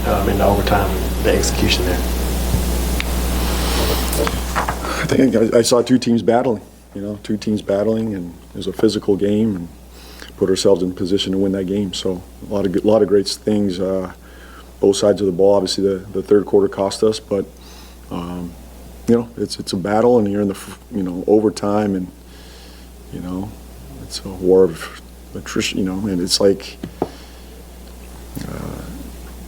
in the overtime, the execution there? I think I saw two teams battling, and it was a physical game, and put ourselves in position to win that game. So a lot of great things, both sides of the ball. Obviously, the third quarter cost us, but it's a battle, and you're in the overtime, and it's a war of attrition, and it's like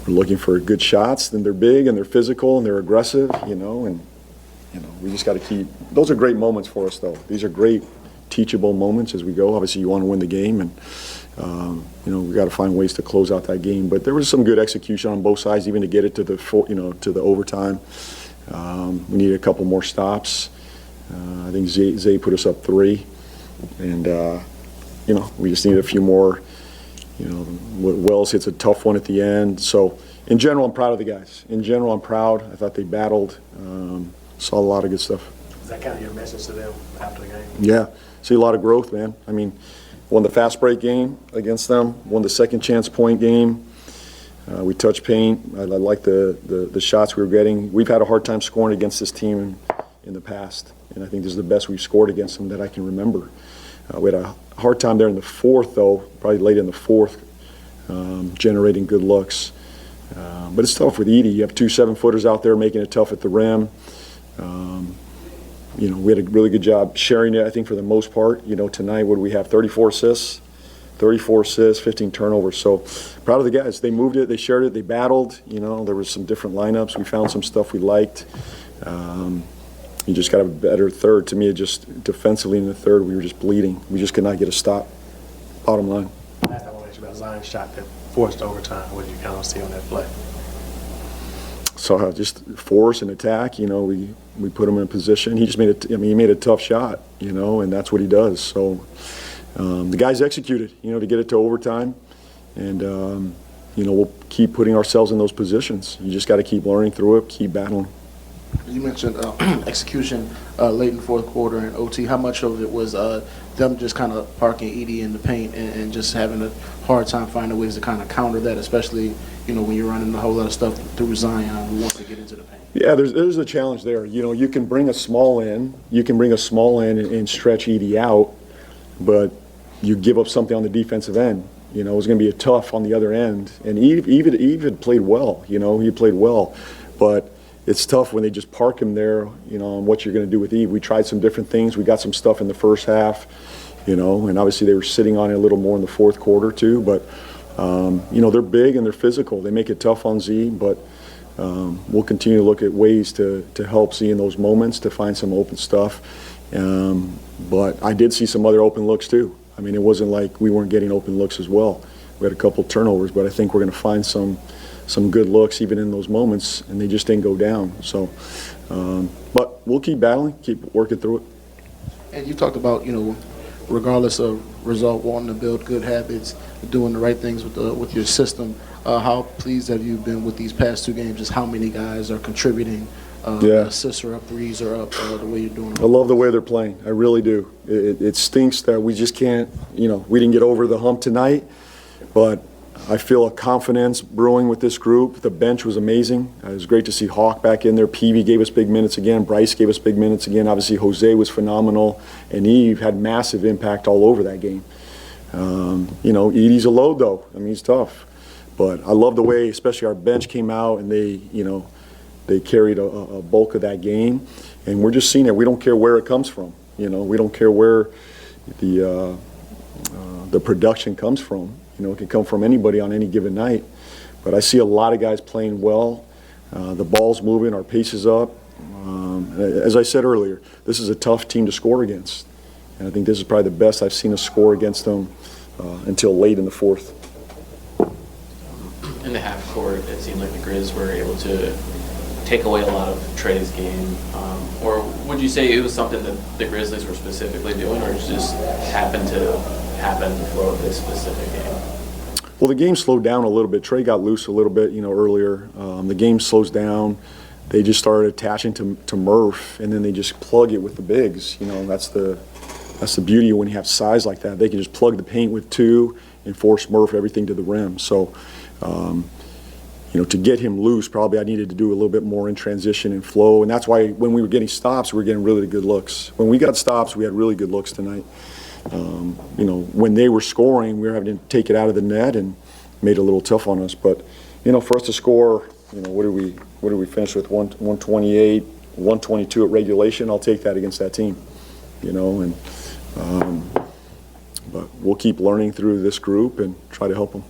we're looking for good shots. Then they're big and they're physical and they're aggressive, and we just got to keep. Those are great moments for us, though. These are great teachable moments as we go. Obviously, you want to win the game, and we got to find ways to close out that game. But there was some good execution on both sides, even to get it to the overtime. We needed a couple more stops. I think Zay put us up 3, and we just needed a few more. Wells hits a tough one at the end. So in general, I'm proud of the guys. I thought they battled. Saw a lot of good stuff. Is that kind of your message to them after the game? Yeah, see a lot of growth, man. I mean, won the fast break game against them, won the second chance point game. We touched paint. I like the shots we were getting. We've had a hard time scoring against this team in the past, and I think this is the best we've scored against them that I can remember. We had a hard time there in the fourth, though, probably late in the fourth, generating good looks. But it's tough with Edey. You have 2 7-footers out there making it tough at the rim. We had a really good job sharing it, I think, for the most part. Tonight, what do we have? 34 assists, 15 turnovers. So proud of the guys. They moved it, they shared it, they battled. There was some different lineups. We found some stuff we liked. You just got a better third. To me, just defensively in the third, we were just bleeding. We just could not get a stop. Bottom line. Last I want to ask you about Zion's shot that forced overtime. What did you kind of see on that play? So just force and attack. We put him in a position. He just made a tough shot. And that's what he does. So the guys executed. To get it to overtime, and we'll keep putting ourselves in those positions. You just got to keep learning through it, keep battling. You mentioned execution late in the fourth quarter and OT. How much of it was them just kind of parking Edey in the paint and just having a hard time finding ways to kind of counter that, especially when you're running a whole lot of stuff through Zion who wants to get into the paint? Yeah, there's a challenge there. You can bring a small in, and stretch Edey out, but you give up something on the defensive end. It was going to be a tough on the other end. And Eve had played well. He played well, but it's tough when they just park him there, on what you're going to do with Eve. We tried some different things. We got some stuff in the first half, and obviously they were sitting on it a little more in the fourth quarter too. But, they're big and they're physical. They make it tough on Z, but we'll continue to look at ways to help Z in those moments, to find some open stuff. But I did see some other open looks too. I mean, it wasn't like we weren't getting open looks as well. We had a couple turnovers, but I think we're going to find some good looks even in those moments, and they just didn't go down. So, but we'll keep battling, keep working through it. And you talked about, regardless of result, wanting to build good habits, doing the right things with your system. How pleased have you been with these past 2 games? Just how many guys are contributing? Assists are up, threes are up, the way you're doing it. I love the way they're playing. I really do. It stinks that we just can't, we didn't get over the hump tonight, but I feel a confidence brewing with this group. The bench was amazing. It was great to see Hawk back in there. Peavy gave us big minutes again. Bryce gave us big minutes again. Obviously, Jose was phenomenal. And Eve had massive impact all over that game. Edey's a load, though. I mean, he's tough. But I love the way, especially our bench came out, and they carried a bulk of that game. And we're just seeing it. We don't care where it comes from. We don't care where the production comes from. It can come from anybody on any given night. But I see a lot of guys playing well. The ball's moving, our pace is up. As I said earlier, this is a tough team to score against. And I think this is probably the best I've seen us score against them until late in the fourth. In the half court, it seemed like the Grizz were able to take away a lot of Trey's game. Or would you say it was something that the Grizzlies were specifically doing, or just happened to throughout this specific game? Well, the game slowed down a little bit. Trey got loose a little bit, earlier. The game slows down. They just started attaching to Murph, and then they just plug it with the bigs. That's the beauty when you have size like that. They can just plug the paint with 2 and force Murph everything to the rim. So, to get him loose, probably I needed to do a little bit more in transition and flow, and that's why when we were getting stops, we were getting really good looks. When we got stops, we had really good looks tonight. When they were scoring, we were having to take it out of the net and made it a little tough on us. But, for us to score, what do we finish with? 128, 122 at regulation. I'll take that against that team, but we'll keep learning through this group and try to help them.